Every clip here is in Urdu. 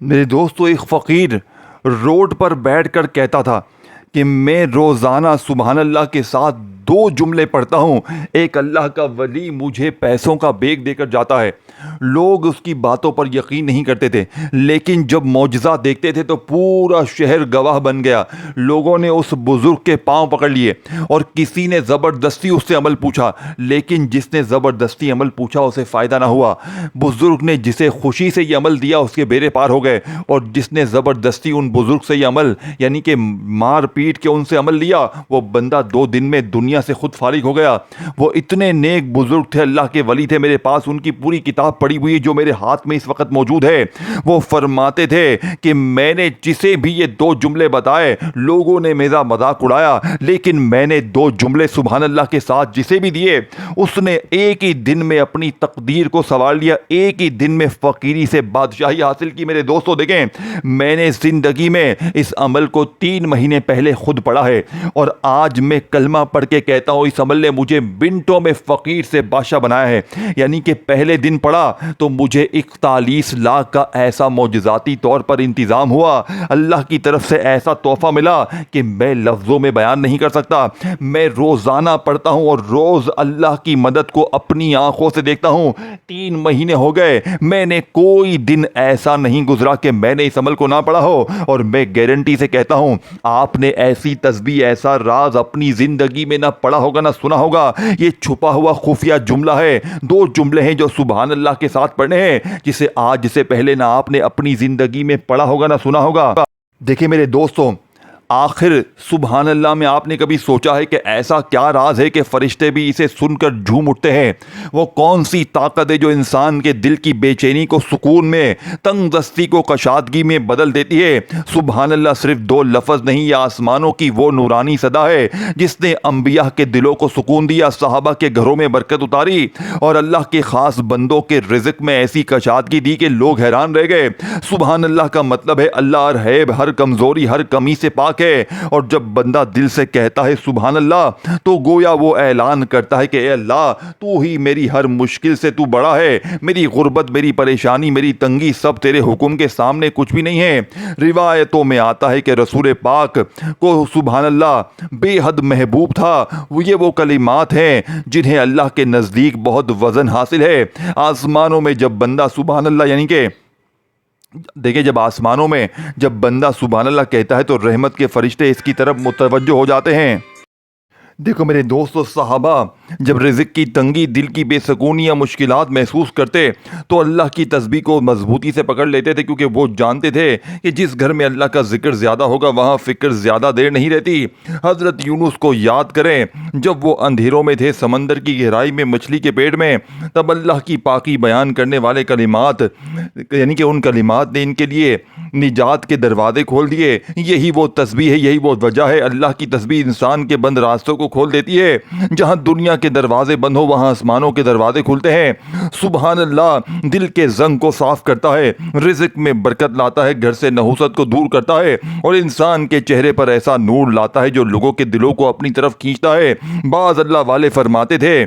میرے دوستو، ایک فقیر روڈ پر بیٹھ کر کہتا تھا کہ میں روزانہ سبحان اللہ کے ساتھ 2 جملے پڑھتا ہوں، ایک اللہ کا ولی مجھے پیسوں کا بیگ دے کر جاتا ہے۔ لوگ اس کی باتوں پر یقین نہیں کرتے تھے، لیکن جب معجزہ دیکھتے تھے تو پورا شہر گواہ بن گیا۔ لوگوں نے اس بزرگ کے پاؤں پکڑ لیے اور کسی نے زبردستی اس سے عمل پوچھا، لیکن جس نے زبردستی عمل پوچھا اسے فائدہ نہ ہوا۔ بزرگ نے جسے خوشی سے یہ عمل دیا اس کے بیڑے پار ہو گئے، اور جس نے زبردستی ان بزرگ سے یہ عمل یعنی کہ مار پیٹ کے ان سے عمل لیا، وہ بندہ 2 دن میں دنیا سے خود فارغ ہو گیا۔ وہ اتنے نیک بزرگ تھے، اللہ کے ولی تھے، میرے پاس ان کی پوری کتاب پڑی ہوئی جو میرے ہاتھ میں اس وقت موجود ہے۔ وہ فرماتے تھے کہ میں نے جسے بھی یہ 2 جملے بتائے، لوگوں نے میرا مذاق اڑایا، لیکن میں نے 2 جملے سبحان اللہ کے ساتھ جسے بھی دیے، اس نے ایک ہی دن میں اپنی تقدیر کو سنوار لیا، ایک ہی دن میں فقیری سے بادشاہی حاصل کی۔ میرے دوستو دیکھیں، میں نے زندگی میں اس عمل کو 3 مہینے پہلے خود پڑھا ہے، اور آج میں کلمہ پڑھ کے کہتا ہوں اس عمل نے مجھے منٹوں میں فقیر سے بادشاہ بنایا ہے۔ یعنی کہ پہلے دن پڑھا تو مجھے 41 لاکھ کا ایسا معجزاتی طور پر انتظام ہوا، اللہ کی طرف سے ایسا تحفہ ملا کہ میں لفظوں میں بیان نہیں کر سکتا۔ میں روزانہ پڑھتا ہوں اور روز اللہ کی مدد کو اپنی آنکھوں سے دیکھتا ہوں۔ 3 مہینے ہو گئے، میں نے کوئی دن ایسا نہیں گزرا کہ میں نے اس عمل کو نہ پڑھا ہو، اور میں گارنٹی سے کہتا ہوں آپ نے ایسی تسبیح، ایسا راز اپنی زندگی میں نہ پڑھا ہوگا نہ سنا ہوگا۔ یہ چھپا ہوا خفیہ جملہ ہے، 2 جملے ہیں جو سبحان اللہ کے ساتھ پڑھنے ہیں، جسے آج سے پہلے نہ آپ نے اپنی زندگی میں پڑھا ہوگا نہ سنا ہوگا۔ دیکھیں میرے دوستوں، آخر سبحان اللہ میں آپ نے کبھی سوچا ہے کہ ایسا کیا راز ہے کہ فرشتے بھی اسے سن کر جھوم اٹھتے ہیں؟ وہ کون سی طاقت ہے جو انسان کے دل کی بے چینی کو سکون میں، تنگ دستی کو کشادگی میں بدل دیتی ہے؟ سبحان اللہ صرف 2 لفظ نہیں، یہ آسمانوں کی وہ نورانی صدا ہے جس نے انبیاء کے دلوں کو سکون دیا، صحابہ کے گھروں میں برکت اتاری، اور اللہ کے خاص بندوں کے رزق میں ایسی کشادگی دی کہ لوگ حیران رہ گئے۔ سبحان اللہ کا مطلب ہے اللہ ہر عیب، ہر کمزوری، ہر کمی سے پاک ہے، اور جب بندہ دل سے کہتا ہے سبحان اللہ تو گویا وہ اعلان کرتا ہے کہ اے اللہ، تو ہی میری ہر مشکل سے تو بڑا ہے، میری غربت، میری پریشانی، میری تنگی سب تیرے حکم کے سامنے کچھ بھی نہیں ہے۔ روایتوں میں آتا ہے کہ رسول پاک کو سبحان اللہ بے حد محبوب تھا۔ یہ وہ کلمات ہیں جنہیں اللہ کے نزدیک بہت وزن حاصل ہے۔ آسمانوں میں جب بندہ سبحان اللہ یعنی کہ دیکھیں، جب آسمانوں میں جب بندہ سبحان اللہ کہتا ہے تو رحمت کے فرشتے اس کی طرف متوجہ ہو جاتے ہیں۔ دیکھو میرے دوستو، صحابہ جب رزق کی تنگی، دل کی بے سکونی یا مشکلات محسوس کرتے تو اللہ کی تسبیح کو مضبوطی سے پکڑ لیتے تھے، کیونکہ وہ جانتے تھے کہ جس گھر میں اللہ کا ذکر زیادہ ہوگا وہاں فکر زیادہ دیر نہیں رہتی۔ حضرت یونس کو یاد کریں، جب وہ اندھیروں میں تھے، سمندر کی گہرائی میں، مچھلی کے پیٹ میں، تب اللہ کی پاکی بیان کرنے والے کلمات یعنی کہ ان کلمات نے ان کے لیے نجات کے دروازے کھول دیے۔ یہی وہ تسبیح ہے، یہی وہ وجہ ہے، اللہ کی تسبیح انسان کے بند راستوں کو کھول دیتی ہے۔ جہاں دنیا کے دروازے بند ہو وہاں آسمانوں کے دروازے کھلتے ہیں۔ سبحان اللہ دل کے زنگ کو صاف کرتا ہے، رزق میں برکت لاتا ہے، گھر سے نحوست کو دور کرتا ہے، اور انسان کے چہرے پر ایسا نور لاتا ہے جو لوگوں کے دلوں کو اپنی طرف کھینچتا ہے۔ بعض اللہ والے فرماتے تھے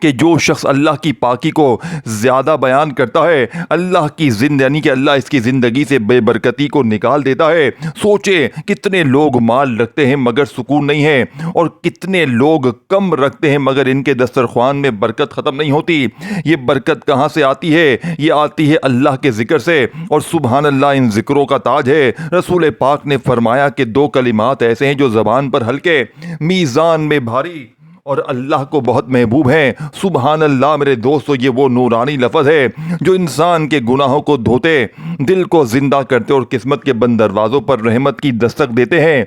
کہ جو شخص اللہ کی پاکی کو زیادہ بیان کرتا ہے، اللہ کی یعنی کہ اللہ اس کی زندگی سے بے برکتی کو نکال دیتا ہے۔ سوچے کتنے لوگ مال رکھتے ہیں مگر سکون نہیں ہے، اور کتنے لوگ کم رکھتے ہیں مگر ان کے دسترخوان میں برکت ختم نہیں ہوتی۔ یہ برکت کہاں سے آتی ہے؟ یہ آتی ہے اللہ کے ذکر سے، اور سبحان اللہ ان ذکروں کا تاج ہے۔ رسول پاک نے فرمایا کہ 2 کلمات ایسے ہیں جو زبان پر ہلکے، میزان میں بھاری، اور اللہ کو بہت محبوب ہیں۔ سبحان اللہ میرے دوستو، یہ وہ نورانی لفظ ہے جو انسان کے گناہوں کو دھوتے، دل کو زندہ کرتے اور قسمت کے بند دروازوں پر رحمت کی دستک دیتے ہیں۔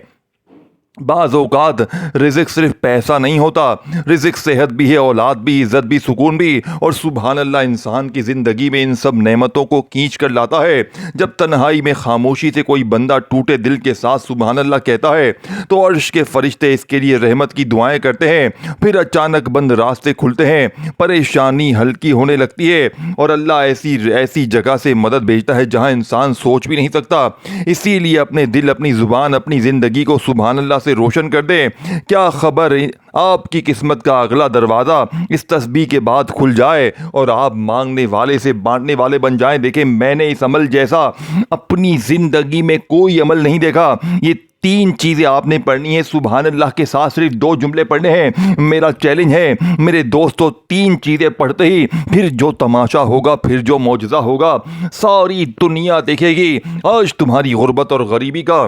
بعض اوقات رزق صرف پیسہ نہیں ہوتا، رزق صحت بھی ہے، اولاد بھی، عزت بھی، سکون بھی، اور سبحان اللہ انسان کی زندگی میں ان سب نعمتوں کو کھینچ کر لاتا ہے۔ جب تنہائی میں خاموشی سے کوئی بندہ ٹوٹے دل کے ساتھ سبحان اللہ کہتا ہے تو عرش کے فرشتے اس کے لیے رحمت کی دعائیں کرتے ہیں۔ پھر اچانک بند راستے کھلتے ہیں، پریشانی ہلکی ہونے لگتی ہے، اور اللہ ایسی جگہ سے مدد بھیجتا ہے جہاں انسان سوچ بھی نہیں سکتا۔ اسی لیے اپنے دل، اپنی زبان، اپنی زندگی کو سبحان اللہ سے سے روشن کر دے۔ کیا خبر آپ کی قسمت کا اگلا دروازہ اس تسبیح کے بعد کھل جائے اور آپ مانگنے والے سے بانٹنے والے بن جائیں۔ دیکھیں، میں نے اس عمل جیسا اپنی زندگی میں کوئی عمل نہیں دیکھا۔ یہ 3 چیزیں آپ نے پڑھنی ہے، سبحان اللہ کے ساتھ صرف 2 جملے پڑھنے ہیں۔ میرا چیلنج ہے میرے دوستو، 3 چیزیں پڑھتے ہی پھر جو تماشا ہوگا، پھر جو معجزہ ہوگا، ساری دنیا دیکھے گی۔ آج تمہاری غربت اور غریبی کا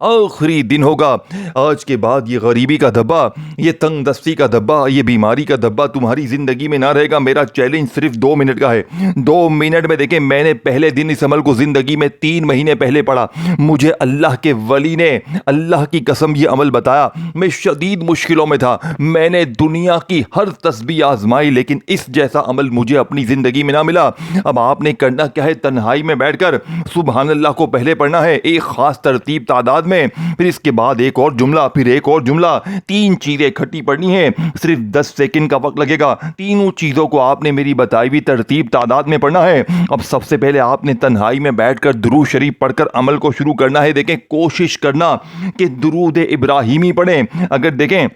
آخری دن ہوگا۔ آج کے بعد یہ غریبی کا دھبا، یہ تنگ دستی کا دھبا، یہ بیماری کا دھبا تمہاری زندگی میں نہ رہے گا۔ میرا چیلنج صرف 2 منٹ کا ہے۔ 2 منٹ میں دیکھیں، میں نے پہلے دن اس عمل کو زندگی میں 3 مہینے پہلے پڑھا۔ مجھے اللہ کے ولی نے اللہ کی قسم یہ عمل بتایا۔ میں شدید مشکلوں میں تھا، میں نے دنیا کی ہر تسبیح آزمائی، لیکن اس جیسا عمل مجھے اپنی زندگی میں نہ ملا۔ اب آپ نے کرنا کیا ہے؟ تنہائی میں بیٹھ کر سبحان اللہ کو پہلے پڑھنا ہے، ایک خاص ترتیب تعداد میں، پھر اس کے بعد ایک اور جملہ، پھر ایک اور جملہ۔ 3 چیزیں اکٹھی پڑھنی ہے، صرف 10 سیکنڈ کا وقت لگے گا۔ تینوں چیزوں کو آپ نے میری بتائی ہوئی ترتیب تعداد میں پڑھنا ہے۔ اب سب سے پہلے آپ نے تنہائی میں بیٹھ کر درود شریف پڑھ کر عمل کو شروع کرنا ہے۔ دیکھیں، کوشش کرنا کہ درود ابراہیمی پڑھیں۔ اگر دیکھیں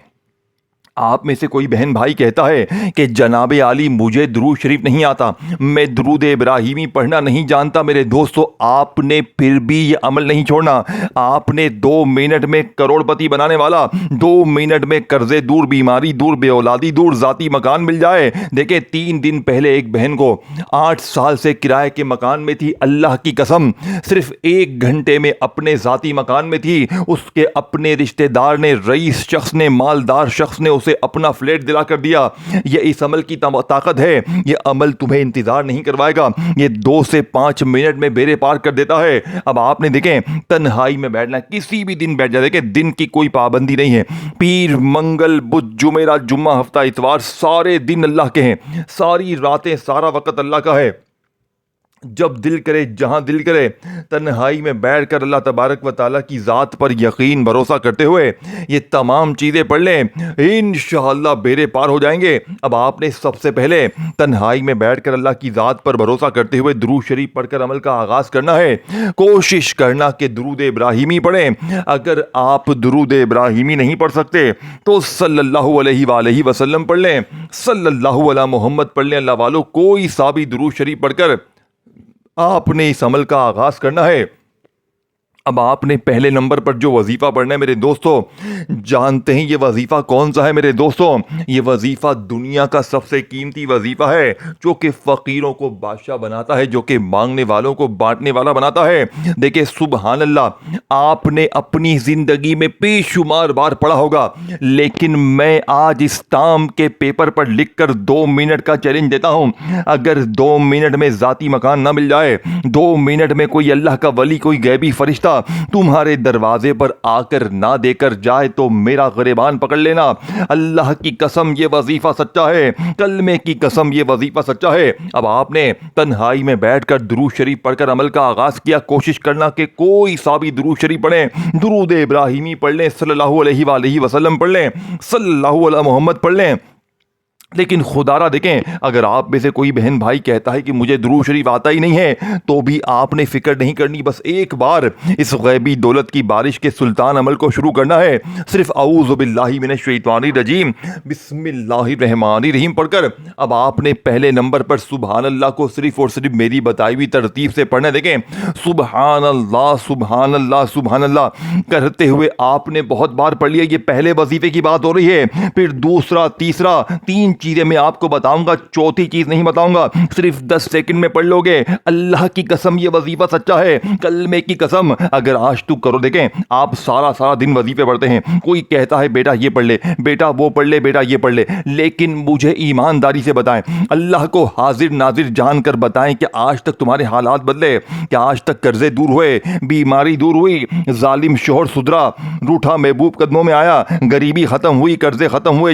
آپ میں سے کوئی بہن بھائی کہتا ہے کہ جناب عالی مجھے درود شریف نہیں آتا، میں درود ابراہیمی پڑھنا نہیں جانتا، میرے دوستو آپ نے پھر بھی یہ عمل نہیں چھوڑنا۔ آپ نے 2 منٹ میں کروڑ پتی بنانے والا، 2 منٹ میں قرضے دور، بیماری دور، بے اولادی دور، ذاتی مکان مل جائے۔ دیکھیں، 3 دن پہلے ایک بہن کو 8 سال سے کرائے کے مکان میں تھی، اللہ کی قسم صرف 1 گھنٹے میں اپنے ذاتی مکان میں تھی۔ اس کے اپنے رشتہ دار نے، رئیس شخص نے، مالدار شخص نے اسے اپنا فلیٹ دلا کر دیا۔ یہ اس عمل کی طاقت ہے۔ یہ عمل تمہیں انتظار نہیں کروائے گا، یہ 2 سے 5 منٹ میں بیڑے پار کر دیتا ہے۔ اب آپ نے دیکھیں تنہائی میں بیٹھنا ہے، کسی بھی دن بیٹھ جائے، دیکھیں دن کی کوئی پابندی نہیں ہے۔ پیر، منگل، بدھ، جمعرات، جمعہ، ہفتہ، اتوار، سارے دن اللہ کے ہیں، ساری راتیں، سارا وقت اللہ کا ہے۔ جب دل کرے، جہاں دل کرے، تنہائی میں بیٹھ کر اللہ تبارک و تعالیٰ کی ذات پر یقین بھروسہ کرتے ہوئے یہ تمام چیزیں پڑھ لیں، انشاءاللہ بیڑے پار ہو جائیں گے۔ اب آپ نے سب سے پہلے تنہائی میں بیٹھ کر اللہ کی ذات پر بھروسہ کرتے ہوئے درود شریف پڑھ کر عمل کا آغاز کرنا ہے۔ کوشش کرنا کہ درود ابراہیمی پڑھیں۔ اگر آپ درود ابراہیمی نہیں پڑھ سکتے تو صلی اللہ علیہ وآلہ وسلم پڑھ لیں، صلی اللہ علی محمد پڑھ لیں۔ اللہ والوں، کوئی سا بھی درود شریف پڑھ کر آپ نے اس عمل کا آغاز کرنا ہے۔ اب آپ نے پہلے نمبر پر جو وظیفہ پڑھنا ہے میرے دوستو، جانتے ہیں یہ وظیفہ کون سا ہے میرے دوستو؟ یہ وظیفہ دنیا کا سب سے قیمتی وظیفہ ہے، جو کہ فقیروں کو بادشاہ بناتا ہے، جو کہ مانگنے والوں کو بانٹنے والا بناتا ہے۔ دیکھیں سبحان اللہ، آپ نے اپنی زندگی میں بے شمار بار پڑھا ہوگا، لیکن میں آج اس ٹام کے پیپر پر لکھ کر 2 منٹ کا چیلنج دیتا ہوں۔ اگر 2 منٹ میں ذاتی مکان نہ مل جائے، 2 منٹ میں کوئی اللہ کا ولی، کوئی غیبی فرشتہ تمہارے دروازے پر آ کر نہ دے کر جائے تو میرا گریبان پکڑ لینا، اللہ کی قسم یہ وظیفہ سچا ہے، کلمے کی قسم یہ وظیفہ سچا ہے۔ اب آپ نے تنہائی میں بیٹھ کر درود شریف پڑھ کر عمل کا آغاز کیا۔ کوشش کرنا کہ کوئی سا بھی درود شریف پڑھیں، درود ابراہیمی پڑھ لیں، صلی اللہ علیہ وآلہ وسلم پڑھ لیں، صلی اللہ علی محمد پڑھ لیں۔ لیکن خدا را دیکھیں، اگر آپ میں سے کوئی بہن بھائی کہتا ہے کہ مجھے درود شریف آتا ہی نہیں ہے، تو بھی آپ نے فکر نہیں کرنی، بس ایک بار اس غیبی دولت کی بارش کے سلطان عمل کو شروع کرنا ہے۔ صرف اعوذ باللہ من الشیطان الرجیم بسم اللہ الرحمن الرحیم پڑھ کر اب آپ نے پہلے نمبر پر سبحان اللہ کو صرف اور صرف میری بتائی ہوئی ترتیب سے پڑھنا ہے۔ دیکھیں سبحان اللہ سبحان اللہ سبحان اللہ کرتے ہوئے آپ نے بہت بار پڑھ لیا۔ یہ پہلے وظیفے کی بات ہو رہی ہے، پھر دوسرا، تیسرا، 3 چیزیں میں آپ کو بتاؤں گا، چوتھی چیز نہیں بتاؤں گا، صرف 10 سیکنڈ میں پڑھ لو گے۔ اللہ کی قسم یہ وظیفہ سچا ہے، کلمے کی قسم اگر آج تو کرو۔ دیکھیں آپ سارا دن وظیفے پڑھتے ہیں، کوئی کہتا ہے بیٹا یہ پڑھ لے، بیٹا وہ پڑھ لے، بیٹا یہ پڑھ لے، لیکن مجھے ایمانداری سے بتائیں، اللہ کو حاضر ناظر جان کر بتائیں کہ آج تک تمہارے حالات بدلے؟ کہ آج تک قرضے دور ہوئے، بیماری دور ہوئی، ظالم شوہر سدھرا، روٹھا محبوب قدموں میں آیا، غریبی ختم ہوئی، قرضے ختم ہوئے،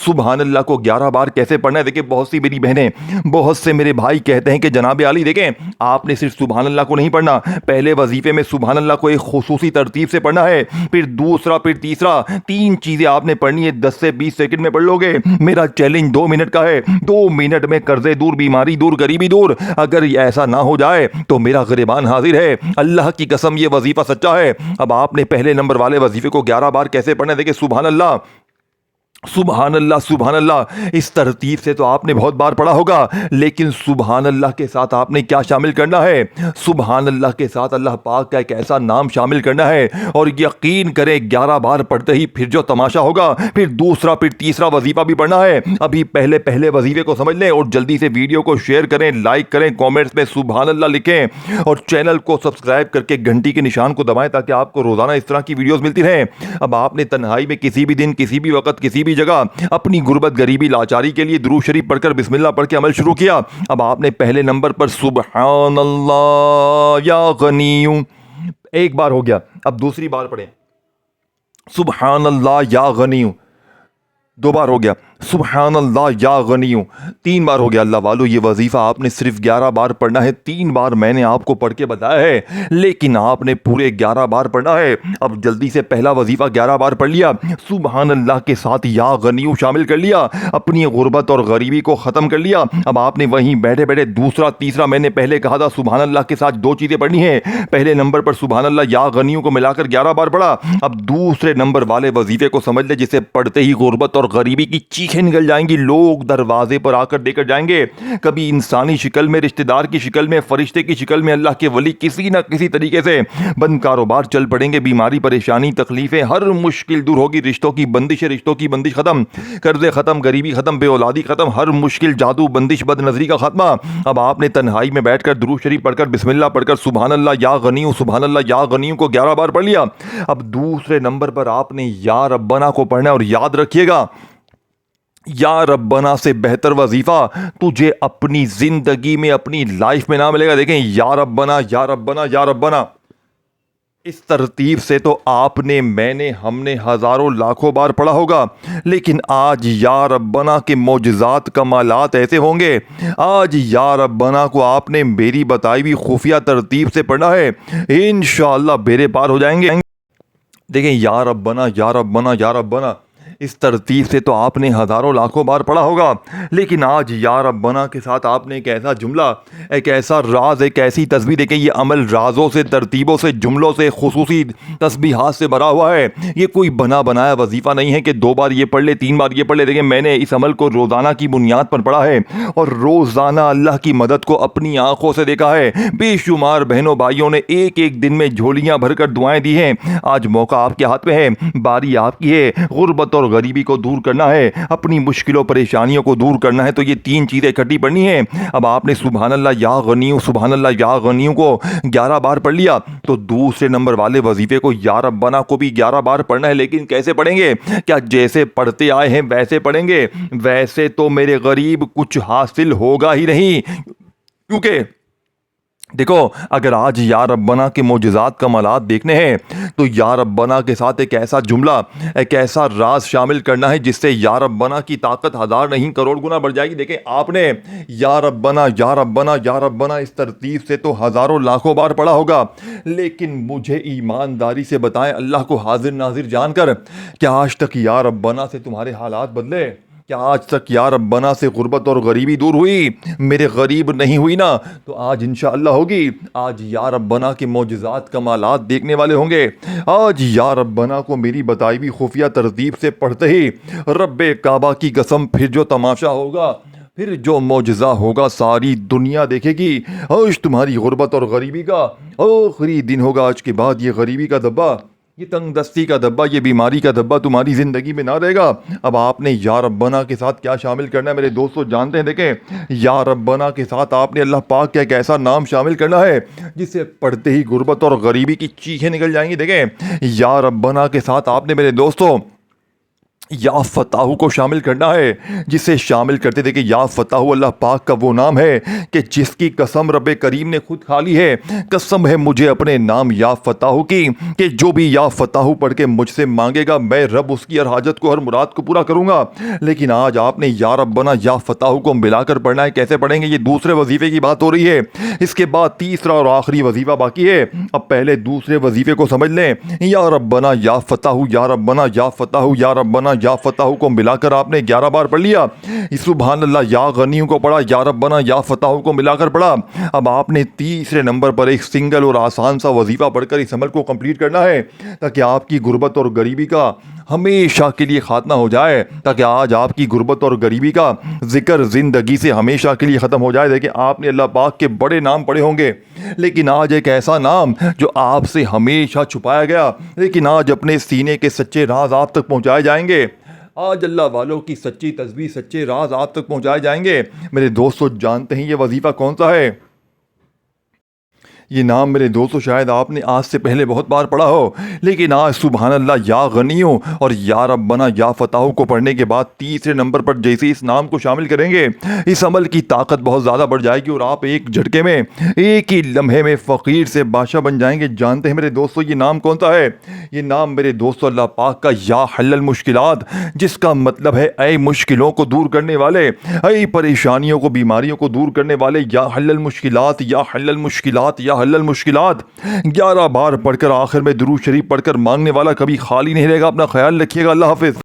سبحان اللہ کو 11 بار کیسے پڑھنا ہے؟ دیکھیں بہت سی میری بہنیں، بہت سے میرے بھائی کہتے ہیں کہ جناب عالی دیکھیں آپ نے صرف سبحان اللہ کو نہیں پڑھنا، پہلے وظیفے میں سبحان اللہ کو ایک خصوصی ترتیب سے پڑھنا ہے، پھر دوسرا، پھر تیسرا، 3 چیزیں آپ نے پڑھنی ہے 10 سے 20 سیکنڈ میں پڑھ لو گے۔ میرا چیلنج 2 منٹ کا ہے، 2 منٹ میں قرضے دور، بیماری دور، غریبی دور۔ اگر ایسا نہ ہو جائے تو میرا گریبان حاضر ہے، اللہ کی قسم یہ وظیفہ سچا ہے۔ اب آپ نے پہلے نمبر والے وظیفے کو 11 بار کیسے پڑھنا ہے؟ دیکھیں سبحان اللہ سبحان اللہ سبحان اللہ، اس ترتیب سے تو آپ نے بہت بار پڑھا ہوگا، لیکن سبحان اللہ کے ساتھ آپ نے کیا شامل کرنا ہے؟ سبحان اللہ کے ساتھ اللہ پاک کا ایک ایسا نام شامل کرنا ہے، اور یقین کریں 11 بار پڑھتے ہی پھر جو تماشا ہوگا، پھر دوسرا، پھر تیسرا وظیفہ بھی پڑھنا ہے۔ ابھی پہلے وظیفے کو سمجھ لیں اور جلدی سے ویڈیو کو شیئر کریں، لائک کریں، کامنٹس میں سبحان اللہ لکھیں، اور چینل کو سبسکرائب کر کے گھنٹی کے نشان کو دبائیں تاکہ آپ کو روزانہ اس طرح کی ویڈیوز ملتی رہیں۔ اب آپ نے تنہائی میں کسی بھی دن، کسی بھی وقت، کسی بھی جگہ اپنی غربت، غریبی، لاچاری کے لیے درود شریف پڑھ کر بسم اللہ پڑھ کے عمل شروع کیا۔ اب آپ نے پہلے نمبر پر سبحان اللہ یا غنی، ایک بار ہو گیا، اب دوسری بار پڑھیں سبحان اللہ یا غنی، 2 بار ہو گیا سبحان اللہ یا غنی، 3 بار ہو گیا۔ اللہ والو یہ وظیفہ آپ نے صرف 11 بار پڑھنا ہے، 3 بار میں نے آپ کو پڑھ کے بتایا ہے، لیکن آپ نے پورے 11 بار پڑھنا ہے۔ اب جلدی سے پہلا وظیفہ 11 بار پڑھ لیا، سبحان اللہ کے ساتھ یا غنی شامل کر لیا، اپنی غربت اور غریبی کو ختم کر لیا۔ اب آپ نے وہیں بیٹھے بیٹھے دوسرا، تیسرا، میں نے پہلے کہا تھا سبحان اللہ کے ساتھ 2 چیزیں پڑھنی ہیں، پہلے نمبر پر سبحان اللہ یا غنیوں کو ملا کر 11 بار پڑھا۔ اب دوسرے نمبر والے وظیفے کو سمجھ لے جسے پڑھتے ہی غربت اور غریبی کی چیخیں نکل جائیں گی، لوگ دروازے پر آ کر دے کر جائیں گے، کبھی انسانی شکل میں، رشتہ دار کی شکل میں، فرشتے کی شکل میں، اللہ کے ولی کسی نہ کسی طریقے سے بند کاروبار چل پڑیں گے، بیماری، پریشانی، تکلیفیں، ہر مشکل دور ہوگی، رشتوں کی بندش ختم، قرضے ختم، غریبی ختم، بے اولادی ختم، ہر مشکل، جادو، بندش، بد نظری کا خاتمہ۔ اب آپ نے تنہائی میں بیٹھ کر درود شریف پڑھ کر بسم اللہ پڑھ کر سبحان اللہ یا غنی، سبحان اللہ یا غنی کو 11 بار پڑھ لیا۔ اب دوسرے نمبر پر آپ نے یا ربنا کو پڑھنا ہے، اور یاد رکھیے گا یا ربنا سے بہتر وظیفہ تجھے اپنی زندگی میں، اپنی لائف میں نہ ملے گا۔ دیکھیں یا ربنا یا ربنا یا ربنا، اس ترتیب سے تو آپ نے، میں نے، ہم نے ہزاروں لاکھوں بار پڑھا ہوگا، لیکن آج یا ربنا کے معجزات، کمالات ایسے ہوں گے، آج یا ربنا کو آپ نے میری بتائی ہوئی خفیہ ترتیب سے پڑھنا ہے، انشاءاللہ بیڑے پار ہو جائیں گے۔ دیکھیں یا ربنا یا ربنا یا ربنا، اس ترتیب سے تو آپ نے ہزاروں لاکھوں بار پڑھا ہوگا، لیکن آج یا ربنا کے ساتھ آپ نے ایک ایسا جملہ، ایک ایسا راز، ایک ایسی تسبیح، دیکھیں یہ عمل رازوں سے، ترتیبوں سے، جملوں سے، خصوصی تسبیحات سے بھرا ہوا ہے۔ یہ کوئی بنا بنایا وظیفہ نہیں ہے کہ 2 بار یہ پڑھ لے، 3 بار یہ پڑھ لے۔ دیکھیں میں نے اس عمل کو روزانہ کی بنیاد پر پڑھا ہے، اور روزانہ اللہ کی مدد کو اپنی آنکھوں سے دیکھا ہے۔ بے شمار بہنوں بھائیوں نے ایک ایک دن میں جھولیاں بھر کر دعائیں دی ہیں۔ آج موقع آپ کے ہاتھ میں ہے، باری آپ کی ہے، غربت اور غریبی کو دور کرنا ہے، اپنی مشکلوں پریشانیوں کو دور کرنا ہے، تو یہ 3 چیزیں اکٹھی پڑھنی ہیں۔ اب آپ نے سبحان اللہ یا غنیوں، سبحان اللہ یا غنیوں کو 11 بار پڑھ لیا، تو دوسرے نمبر والے وظیفے کو یا ربنا کو بھی 11 بار پڑھنا ہے، لیکن کیسے پڑھیں گے؟ کیا جیسے پڑھتے آئے ہیں ویسے پڑھیں گے؟ ویسے تو میرے غریب کچھ حاصل ہوگا ہی نہیں، کیونکہ دیکھو اگر آج یا ربنا کے معجزات، کمالات دیکھنے ہیں تو یا ربنا کے ساتھ ایک ایسا جملہ، ایک ایسا راز شامل کرنا ہے جس سے یا ربنا کی طاقت 1000 نہیں کروڑ گنا بڑھ جائے گی۔ دیکھیں آپ نے یا ربنا یا ربنا یا ربنا اس ترتیب سے تو ہزاروں لاکھوں بار پڑھا ہوگا، لیکن مجھے ایمانداری سے بتائیں، اللہ کو حاضر ناظر جان کر، کیا آج تک یا ربنا سے تمہارے حالات بدلے؟ کیا آج تک یا ربنا سے غربت اور غریبی دور ہوئی؟ میرے غریب نہیں ہوئی نا، تو آج انشاءاللہ ہوگی۔ آج یا ربنا کے معجزات، کمالات دیکھنے والے ہوں گے۔ آج یا ربنا کو میری بتائی ہوئی خفیہ ترتیب سے پڑھتے ہی رب کعبہ کی قسم پھر جو تماشا ہوگا، پھر جو معجزہ ہوگا، ساری دنیا دیکھے گی۔ آج تمہاری غربت اور غریبی کا آخری دن ہوگا، آج کے بعد یہ غریبی کا دبا، یہ تنگ دستی کا دبا، یہ بیماری کا دبا تمہاری زندگی میں نہ رہے گا۔ اب آپ نے یا ربنا کے ساتھ کیا شامل کرنا ہے میرے دوستو جانتے ہیں؟ دیکھیں یا ربنا کے ساتھ آپ نے اللہ پاک کا ایک ایسا نام شامل کرنا ہے جسے پڑھتے ہی غربت اور غریبی کی چیخیں نکل جائیں گی۔ دیکھیں یا ربنا کے ساتھ آپ نے میرے دوستو یا فتاح کو شامل کرنا ہے، جسے شامل کرتے تھے کہ یا فتاح اللہ پاک کا وہ نام ہے کہ جس کی قسم رب کریم نے خود کھا لی ہے۔ قسم ہے مجھے اپنے نام یا فتاح کی کہ جو بھی یا فتاح پڑھ کے مجھ سے مانگے گا میں رب اس کی ہر حاجت کو، ہر مراد کو پورا کروں گا۔ لیکن آج آپ نے یا ربنا یا فتاح کو ملا کر پڑھنا ہے، کیسے پڑھیں گے؟ یہ دوسرے وظیفے کی بات ہو رہی ہے، اس کے بعد تیسرا اور آخری وظیفہ باقی ہے۔ اب پہلے دوسرے وظیفے کو سمجھ لیں۔ یا ربنا یا فتاح، یا ربنا یا فتاح، یا ربنا یا فتاح کو ملا کر آپ نے 11 بار پڑھ لیا۔ سبحان اللہ یا غنیوں کو پڑھا، یا ربنا یا فتاح کو ملا کر پڑھا۔ اب آپ نے تیسرے نمبر پر ایک سنگل اور آسان سا وظیفہ پڑھ کر اس عمل کو کمپلیٹ کرنا ہے، تاکہ آپ کی غربت اور غریبی کا ہمیشہ کے لیے خاتمہ ہو جائے، تاکہ آج آپ کی غربت اور غریبی کا ذکر زندگی سے ہمیشہ کے لیے ختم ہو جائے۔ دیکھیں آپ نے اللہ پاک کے بڑے نام پڑھے ہوں گے، لیکن آج ایک ایسا نام جو آپ سے ہمیشہ چھپایا گیا، لیکن آج اپنے سینے کے سچے راز آپ تک پہنچائے جائیں گے۔ آج اللہ والوں کی سچی تسبیح، سچے راز آپ تک پہنچائے جائیں گے۔ میرے دوستو جانتے ہیں یہ وظیفہ کون سا ہے؟ یہ نام میرے دوستو شاید آپ نے آج سے پہلے بہت بار پڑھا ہو، لیکن آج سبحان اللہ یا غنیوں اور یا ربنا یا فتاح کو پڑھنے کے بعد تیسرے نمبر پر جیسے اس نام کو شامل کریں گے، اس عمل کی طاقت بہت زیادہ بڑھ جائے گی اور آپ ایک جھٹکے میں، ایک ہی لمحے میں فقیر سے بادشاہ بن جائیں گے۔ جانتے ہیں میرے دوستو یہ نام کون سا ہے؟ یہ نام میرے دوستو اللہ پاک کا یا حل المشکلات، جس کا مطلب ہے اے مشکلوں کو دور کرنے والے، اے پریشانیوں کو، بیماریوں کو دور کرنے والے، یا حل المشکلات، یا حل المشکلات، یا حل المشکلات 11 بار پڑھ کر آخر میں درود شریف پڑھ کر مانگنے والا کبھی خالی نہیں رہے گا۔ اپنا خیال رکھیے گا۔ اللہ حافظ۔